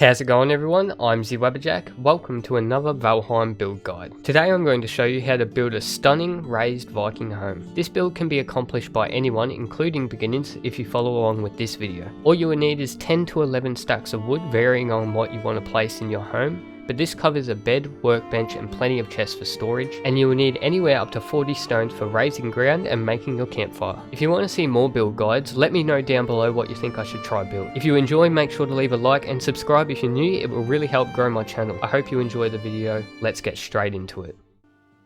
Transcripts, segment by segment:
How's it going everyone? I'm Zwabberjack. Welcome to another Valheim build guide. Today I'm going to show you how to build a stunning raised Viking home. This build can be accomplished by anyone, including beginners, if you follow along with this video. All you will need is 10 to 11 stacks of wood, varying on what you want to place in your home. But this covers a bed, workbench and plenty of chests for storage, and you will need anywhere up to 40 stones for raising ground and making your campfire. If you want to see more build guides, let me know down below what you think I should try build. If you enjoy, make sure to leave a like and subscribe if you're new, it will really help grow my channel. I hope you enjoy the video. Let's get straight into it.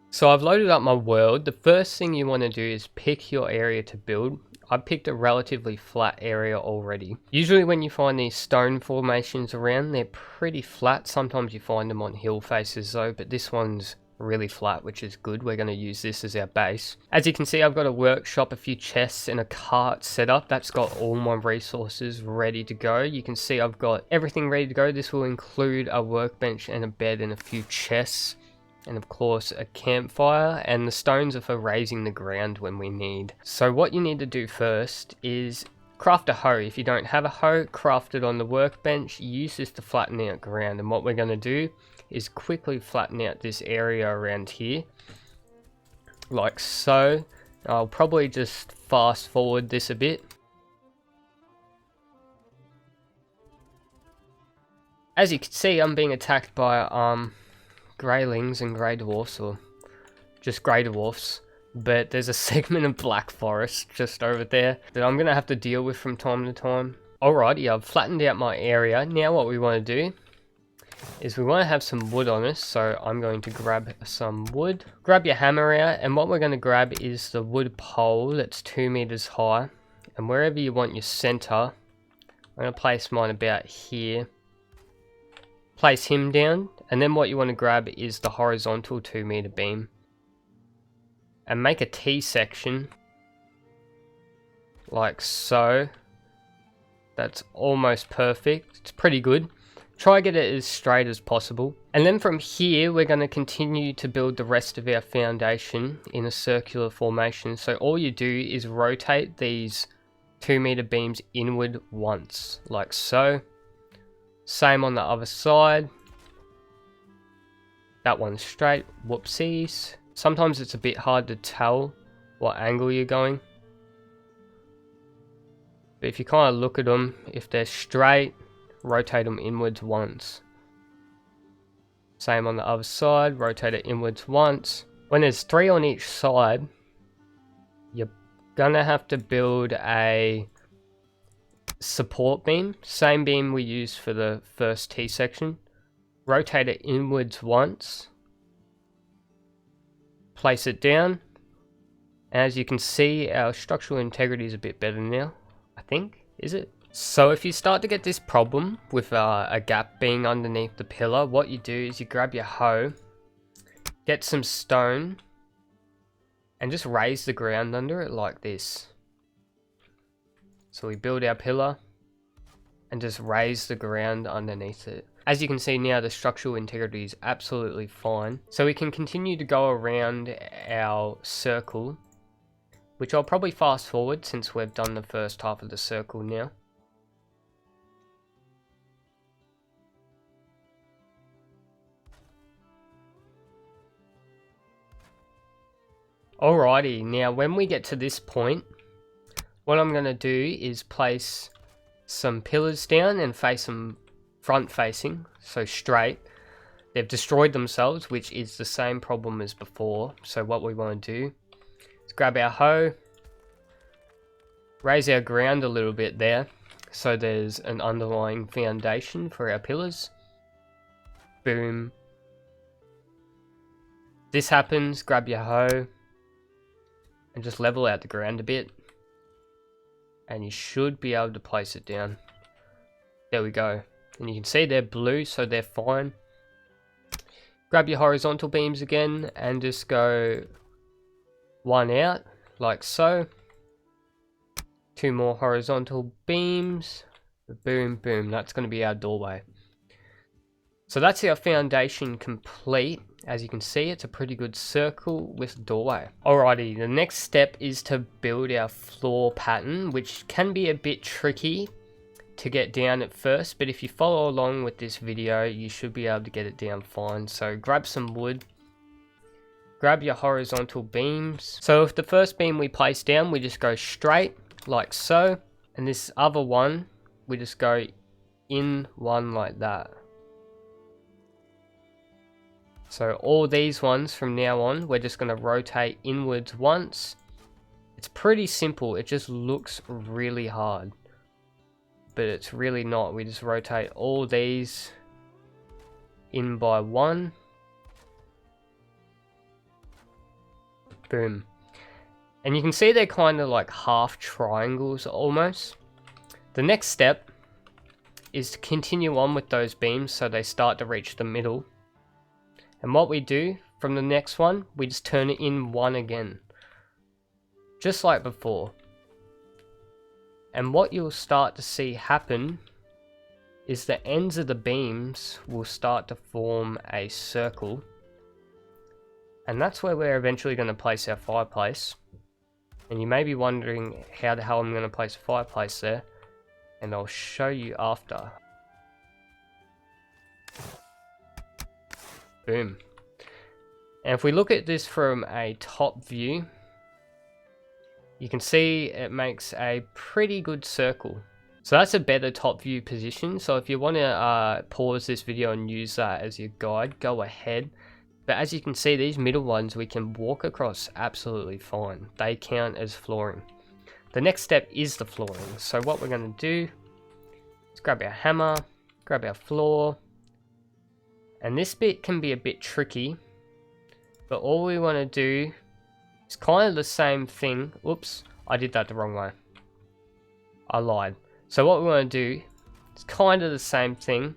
So I've loaded up my world. The first thing you want to do is pick your area to build. I picked a relatively flat area already. Usually when you find these stone formations around, they're pretty flat. Sometimes you find them on hill faces though, but this one's really flat, which is good. We're going to use this as our base. As you can see, I've got a workshop, a few chests and a cart set up. That's got all my resources ready to go. You can see I've got everything ready to go. This will include a workbench and a bed and a few chests. And of course a campfire, and the stones are for raising the ground when we need. So what you need to do first is craft a hoe. If you don't have a hoe, craft it on the workbench. Use this to flatten out ground, and what we're going to do is quickly flatten out this area around here like so. I'll probably just fast forward this a bit. As you can see, I'm being attacked by greylings and grey dwarfs, or just grey dwarfs, but there's a segment of black forest just over there that I'm gonna have to deal with from time to time. Alrighty, I've flattened out my area. Now what we want to do is we want to have some wood on us, so I'm going to grab some wood. Grab your hammer out, and what we're going to grab is the wood pole that's 2 meters high, and wherever you want your center, I'm going to place mine about here. Place him down, and then what you want to grab is the horizontal 2 meter beam and make a T section like so. That's almost perfect. It's pretty good. Try get it as straight as possible, and then from here we're going to continue to build the rest of our foundation in a circular formation. So all you do is rotate these 2 meter beams inward once like so. Same on the other side. That one's straight. Whoopsies. Sometimes it's a bit hard to tell what angle you're going. But if you kind of look at them, if they're straight, rotate them inwards once. Same on the other side. Rotate it inwards once. When there's 3 on each side, you're gonna have to build a support beam, same beam we used for the first T section. Rotate it inwards once, place it down. As you can see, our structural integrity is a bit better now, I think. Is it? So if you start to get this problem with a gap being underneath the pillar, what you do is you grab your hoe, get some stone and just raise the ground under it like this. So we build our pillar and just raise the ground underneath it. As you can see now, the structural integrity is absolutely fine. So we can continue to go around our circle, which I'll probably fast forward since we've done the first half of the circle now. Alrighty, now when we get to this point, what I'm going to do is place some pillars down and face them front facing, so straight. They've destroyed themselves, which is the same problem as before. So what we want to do is grab our hoe, raise our ground a little bit there, so there's an underlying foundation for our pillars. Boom. This happens, grab your hoe and just level out the ground a bit. And you should be able to place it down. There we go. And you can see they're blue, so they're fine. Grab your horizontal beams again and just go one out like so. 2 more horizontal beams. Boom, boom. That's going to be our doorway. So that's our foundation complete. As you can see, it's a pretty good circle with doorway. Alrighty, the next step is to build our floor pattern, which can be a bit tricky to get down at first, but if you follow along with this video, you should be able to get it down fine. So grab some wood, grab your horizontal beams. So if the first beam we place down, we just go straight like so, and this other one, we just go in one like that. So all these ones from now on, we're just going to rotate inwards once. It's pretty simple, it just looks really hard, but it's really not. We just rotate all these in by one. Boom. And you can see they're kind of like half triangles almost. The next step is to continue on with those beams so they start to reach the middle. And what we do from the next one, we just turn it in one again. Just like before. And what you'll start to see happen is the ends of the beams will start to form a circle. And that's where we're eventually going to place our fireplace. And you may be wondering how the hell I'm going to place a fireplace there. And I'll show you after. Boom. And if we look at this from a top view, you can see it makes a pretty good circle. So that's a better top view position. So if you want to pause this video and use that as your guide, go ahead. But as you can see, these middle ones we can walk across absolutely fine. They count as flooring. The next step is the flooring. So what we're going to do is grab our hammer, grab our floor. And this bit can be a bit tricky, but all we want to do is kind of the same thing. Oops, I did that the wrong way. I lied. So what we want to do is kind of the same thing.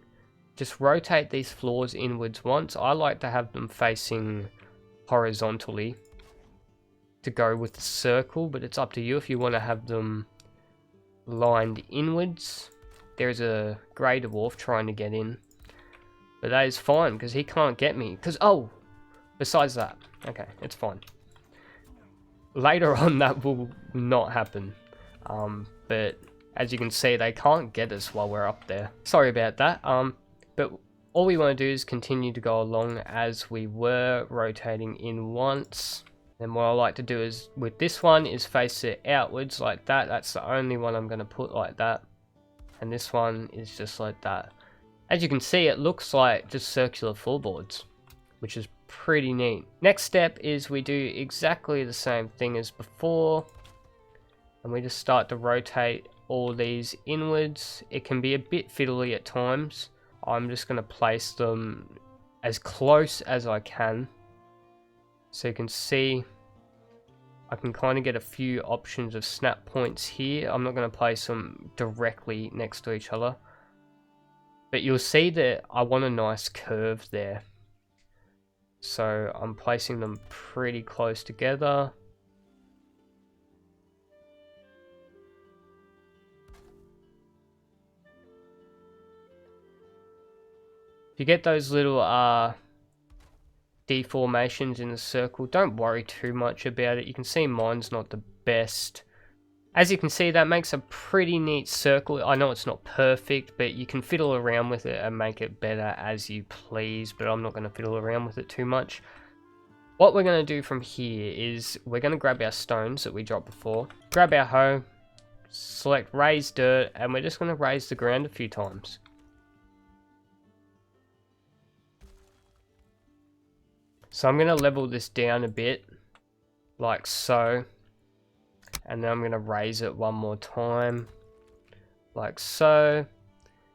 Just rotate these floors inwards once. I like to have them facing horizontally to go with the circle, but it's up to you if you want to have them lined inwards. There's a grey dwarf trying to get in. But that is fine, because he can't get me. Because, oh, besides that. Okay, it's fine. Later on, that will not happen. But as you can see, they can't get us while we're up there. Sorry about that. But all we want to do is continue to go along as we were, rotating in once. And what I like to do is, with this one, is face it outwards like that. That's the only one I'm going to put like that. And this one is just like that. As you can see, it looks like just circular floorboards, which is pretty neat. Next step is we do exactly the same thing as before, and we just start to rotate all these inwards. It can be a bit fiddly at times. I'm just going to place them as close as I can. So you can see I can kind of get a few options of snap points here. I'm not going to place them directly next to each other. But you'll see that I want a nice curve there. So I'm placing them pretty close together. If you get those little deformations in the circle, don't worry too much about it. You can see mine's not the best. As you can see, that makes a pretty neat circle. I know it's not perfect, but you can fiddle around with it and make it better as you please, but I'm not going to fiddle around with it too much. What we're going to do from here is we're going to grab our stones that we dropped before, grab our hoe, select raise dirt, and we're just going to raise the ground a few times. So I'm going to level this down a bit, like so. And then I'm going to raise it one more time, like so.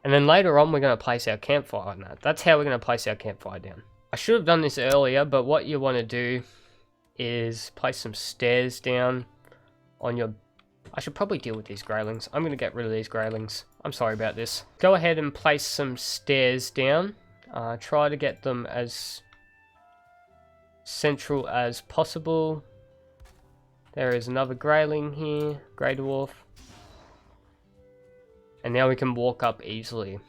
And then later on, we're going to place our campfire on that. That's how we're going to place our campfire down. I should have done this earlier, but what you want to do is place some stairs down on your... I should probably deal with these graylings. I'm going to get rid of these graylings. I'm sorry about this. Go ahead and place some stairs down. Try to get them as central as possible. There is another grayling here, grey dwarf. And now we can walk up easily.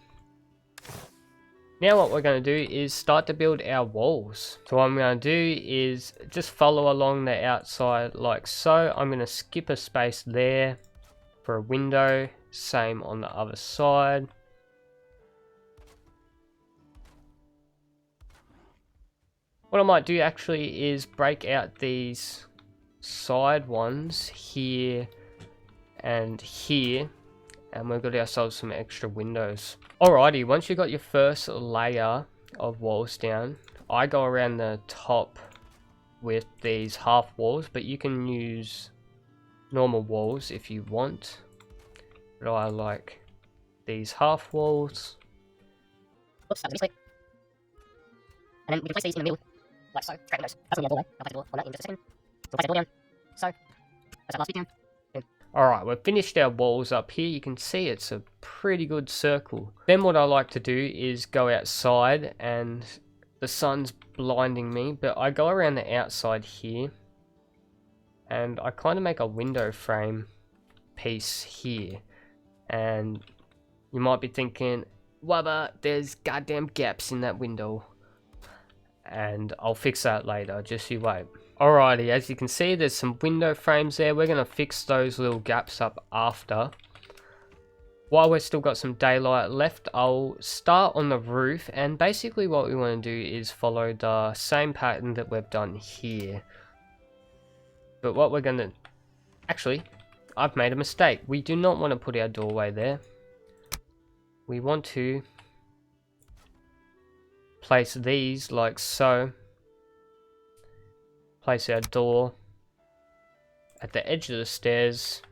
Now what we're going to do is start to build our walls. So what I'm going to do is just follow along the outside like so. I'm going to skip a space there for a window. Same on the other side. What I might do actually is break out these side ones here and here, and we've got ourselves some extra windows. Alrighty, once you've got your first layer of walls down, I go around the top with these half walls, but you can use normal walls if you want. But I like these half walls. Oops, that was a misclick. And then we can place these in the middle, like so, straight windows. That's on the doorway. I'll place the door on that in just a second. We'll place the door down, so. That's that last bit down. Alright, we've finished our walls up here. You can see it's a pretty good circle. Then what I like to do is go outside, and the sun's blinding me, but I go around the outside here, and I kind of make a window frame piece here. And you might be thinking, Wubba, there's goddamn gaps in that window. And I'll fix that later, just you wait. Alrighty, as you can see, there's some window frames there. We're going to fix those little gaps up after. While we've still got some daylight left, I'll start on the roof, and basically what we want to do is follow the same pattern that we've done here. But what we're going to... Actually, I've made a mistake. We do not want to put our doorway there. We want to place these like so. Place our door at the edge of the stairs.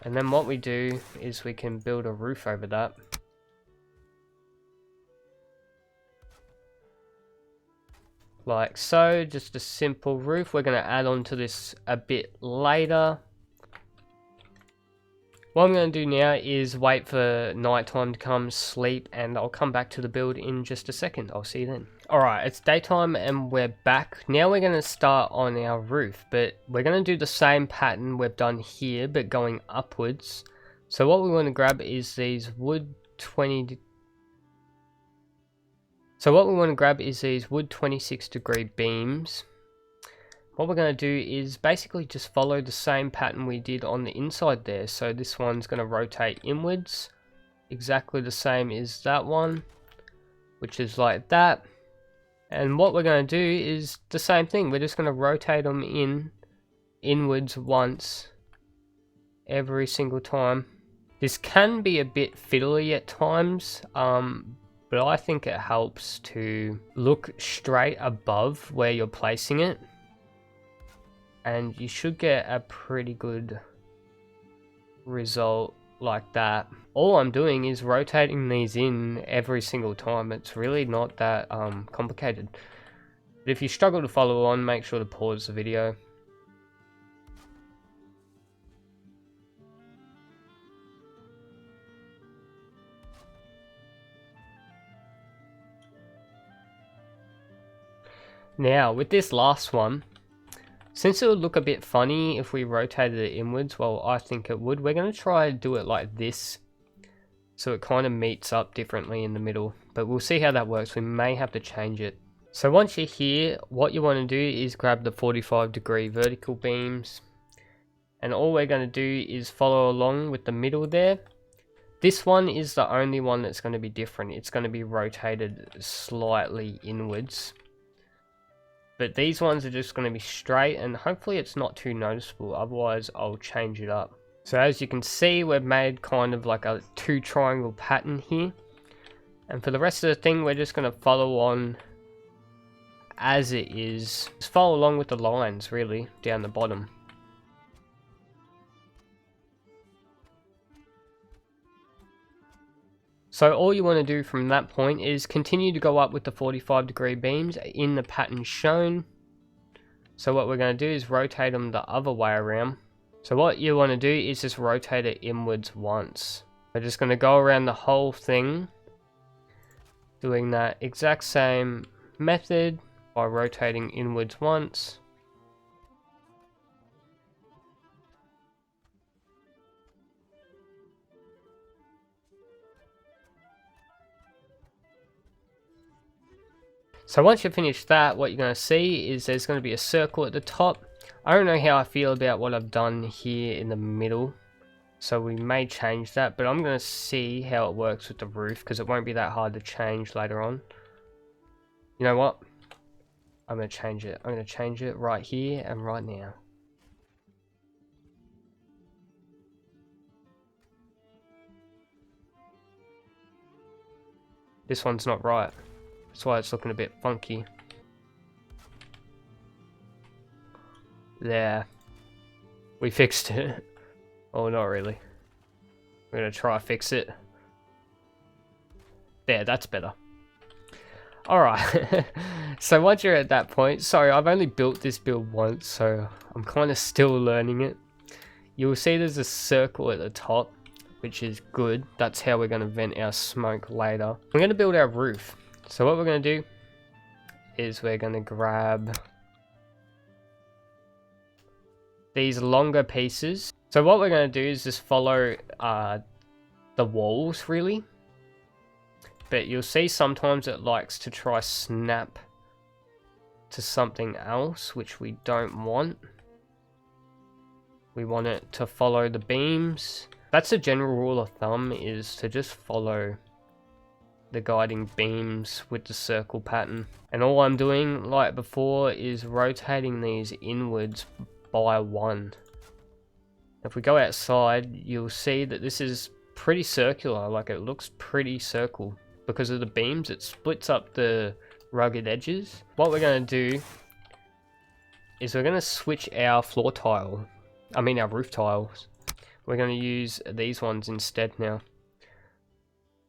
And then what we do is we can build a roof over that. Like so, just a simple roof. We're going to add on to this a bit later. What I'm going to do now is wait for nighttime to come, sleep, and I'll come back to the build in just a second. I'll see you then. Alright, it's daytime and we're back. Now we're going to start on our roof, but we're going to do the same pattern we've done here, but going upwards. So what we want to grab is these wood 26-degree beams. What we're going to do is basically just follow the same pattern we did on the inside there. So this one's going to rotate inwards, exactly the same as that one, which is like that. And what we're going to do is the same thing. We're just going to rotate them inwards once every single time. This can be a bit fiddly at times, but I think it helps to look straight above where you're placing it. And you should get a pretty good result like that. All I'm doing is rotating these in every single time. It's really not that complicated. But if you struggle to follow on, make sure to pause the video. Now, with this last one, since it would look a bit funny if we rotated it inwards, well, I think it would, we're going to try to do it like this. So it kind of meets up differently in the middle. But we'll see how that works. We may have to change it. So once you're here, what you want to do is grab the 45-degree vertical beams. And all we're going to do is follow along with the middle there. This one is the only one that's going to be different. It's going to be rotated slightly inwards. But these ones are just going to be straight, and hopefully it's not too noticeable, otherwise I'll change it up. So as you can see, we've made kind of like a 2 triangle pattern here. And for the rest of the thing, we're just going to follow on as it is. Just follow along with the lines, really, down the bottom. So all you want to do from that point is continue to go up with the 45-degree beams in the pattern shown. So what we're going to do is rotate them the other way around. So what you want to do is just rotate it inwards once. We're just going to go around the whole thing, doing that exact same method by rotating inwards once. So once you finish that, what you're going to see is there's going to be a circle at the top. I don't know how I feel about what I've done here in the middle. So we may change that, but I'm going to see how it works with the roof, because it won't be that hard to change later on. You know what? I'm going to change it. I'm going to change it right here and right now. This one's not right. That's why it's looking a bit funky. There. We fixed it. Oh, not really. We're going to try fix it. There, that's better. Alright. So once you're at that point, sorry, I've only built this build once, so I'm kind of still learning it. You'll see there's a circle at the top, which is good. That's how we're going to vent our smoke later. We're going to build our roof. So what we're going to do is we're going to grab these longer pieces. So what we're going to do is just follow the walls, really. But you'll see sometimes it likes to try snap to something else, which we don't want. We want it to follow the beams. That's a general rule of thumb, is to just follow the guiding beams with the circle pattern. And all I'm doing, like before, is rotating these inwards by one. If we go outside, you'll see that this is pretty circular, like it looks pretty circle. Because of the beams, it splits up the rugged edges. What we're going to do is we're going to switch our floor tile. I mean our roof tiles. We're going to use these ones instead now.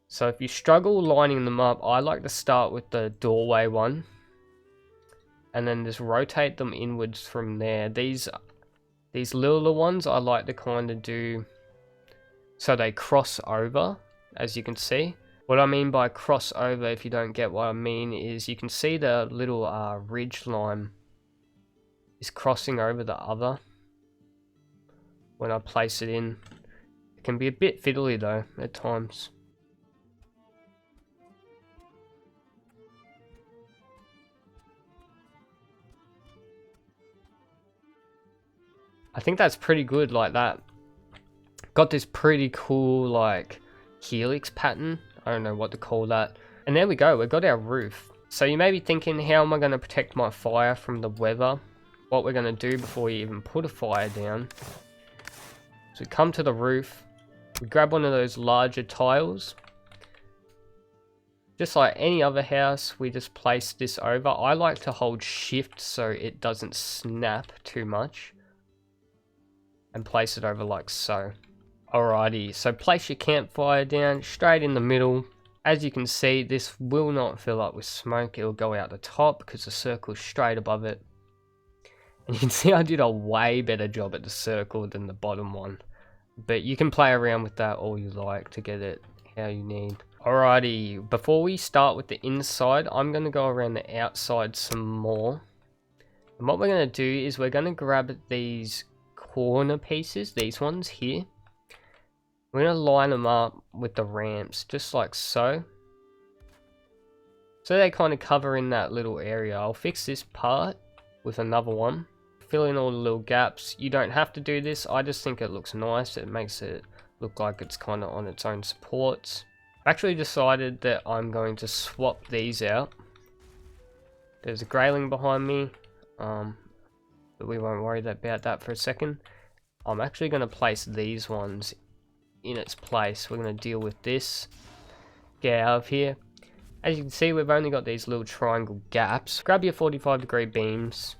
So if you struggle lining them up, I like to start with the doorway one. And then just rotate them inwards from there. These littler ones I like to kind of do so they cross over, as you can see. What I mean by crossover, if you don't get what I mean, is you can see the little ridge line is crossing over the other when I place it in. It can be a bit fiddly though at times. I think that's pretty good like that. Got this pretty cool like helix pattern. I don't know what to call that. And there we go, we've got our roof. So you may be thinking, how am I going to protect my fire from the weather? What we're going to do before we even put a fire down. So we come to the roof, we grab one of those larger tiles. Just like any other house, we just place this over. I like to hold shift so it doesn't snap too much. And place it over like so. Alrighty, so place your campfire down straight in the middle. As you can see, this will not fill up with smoke. It will go out the top because the circle is straight above it. And you can see I did a way better job at the circle than the bottom one. But you can play around with that all you like to get it how you need. Alrighty, before we start with the inside, I'm going to go around the outside some more. And what we're going to do is we're going to grab these corner pieces, these ones here. We're going to line them up with the ramps, just like so. So they kind of cover in that little area. I'll fix this part with another one. Fill in all the little gaps. You don't have to do this. I just think it looks nice. It makes it look like it's kind of on its own supports. I've actually decided that I'm going to swap these out. There's a grayling behind me. But we won't worry about that for a second. I'm actually going to place these ones in its place. We're going to deal with this. Get out of here. As you can see, we've only got these little triangle gaps. Grab your 45-degree beams.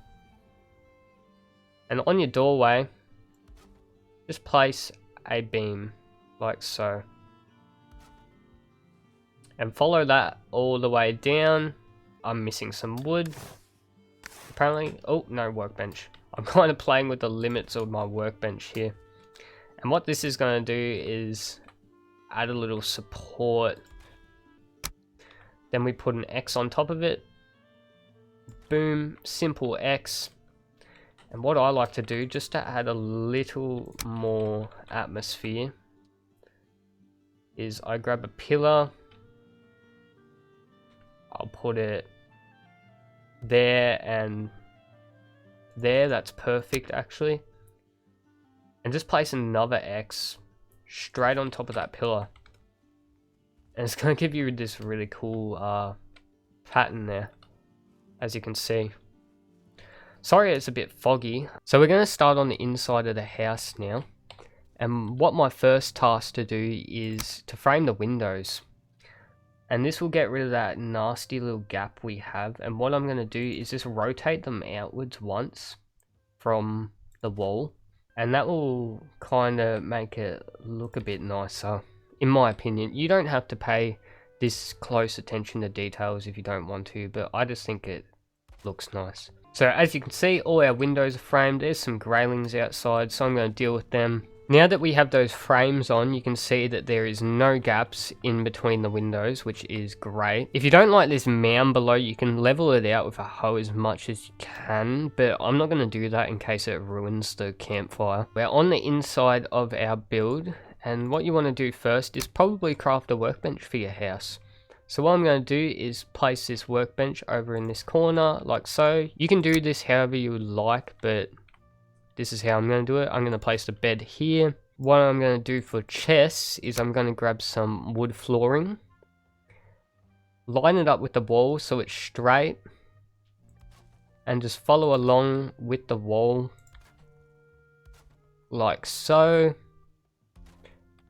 And on your doorway, just place a beam like so. And follow that all the way down. I'm missing some wood. Apparently, oh, no workbench. I'm kind of playing with the limits of my workbench here. And what this is going to do is add a little support. Then we put an X on top of it. Boom, simple X. And what I like to do, just to add a little more atmosphere, is I grab a pillar. I'll put it there and there. That's perfect actually. And just place another X straight on top of that pillar. And it's going to give you this really cool pattern there, as you can see. Sorry it's a bit foggy. So we're going to start on the inside of the house now. And what my first task to do is to frame the windows. And this will get rid of that nasty little gap we have. And what I'm going to do is just rotate them outwards once from the wall. And that will kind of make it look a bit nicer, in my opinion. You don't have to pay this close attention to details if you don't want to, but I just think it looks nice. So as you can see, all our windows are framed. There's some railings outside, so I'm going to deal with them. Now that we have those frames on, you can see that there is no gaps in between the windows, which is great. If you don't like this mound below, you can level it out with a hoe as much as you can, but I'm not going to do that in case it ruins the campfire. We're on the inside of our build, and what you want to do first is probably craft a workbench for your house. So what I'm going to do is place this workbench over in this corner, like so. You can do this however you would like, but this is how I'm going to do it. I'm going to place the bed here. What I'm going to do for chests is I'm going to grab some wood flooring, line it up with the wall so it's straight, and just follow along with the wall, like so.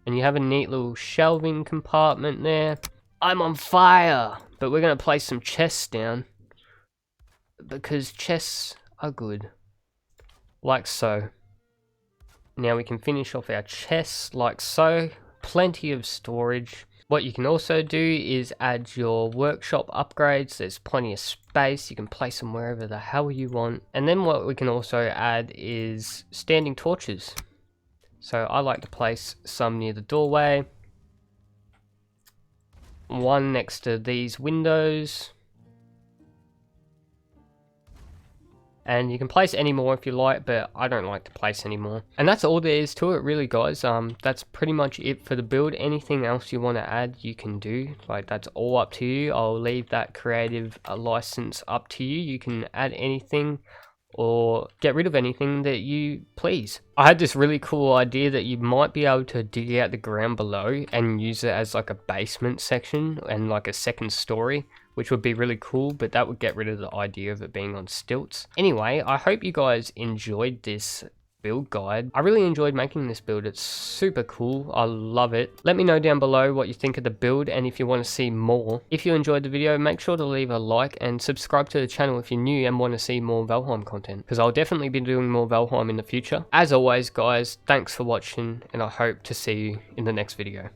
And you have a neat little shelving compartment there. I'm on fire! But we're going to place some chests down, because chests are good. Like so. Now we can finish off our chests like so. Plenty of storage. What you can also do is add your workshop upgrades. There's plenty of space. You can place them wherever the hell you want. And then what we can also add is standing torches. So I like to place some near the doorway. One next to these windows. And you can place any more if you like, but I don't like to place any more. And that's all there is to it really, guys. That's pretty much it for the build. Anything else you want to add, you can do. Like, that's all up to you. I'll leave that creative license up to you. You can add anything or get rid of anything that you please. I had this really cool idea that you might be able to dig out the ground below and use it as like a basement section and like a second story, which would be really cool, but that would get rid of the idea of it being on stilts. Anyway, I hope you guys enjoyed this build guide. I really enjoyed making this build. It's super cool. I love it. Let me know down below what you think of the build and if you want to see more. If you enjoyed the video, make sure to leave a like and subscribe to the channel if you're new and want to see more Valheim content, because I'll definitely be doing more Valheim in the future. As always, guys, thanks for watching, and I hope to see you in the next video.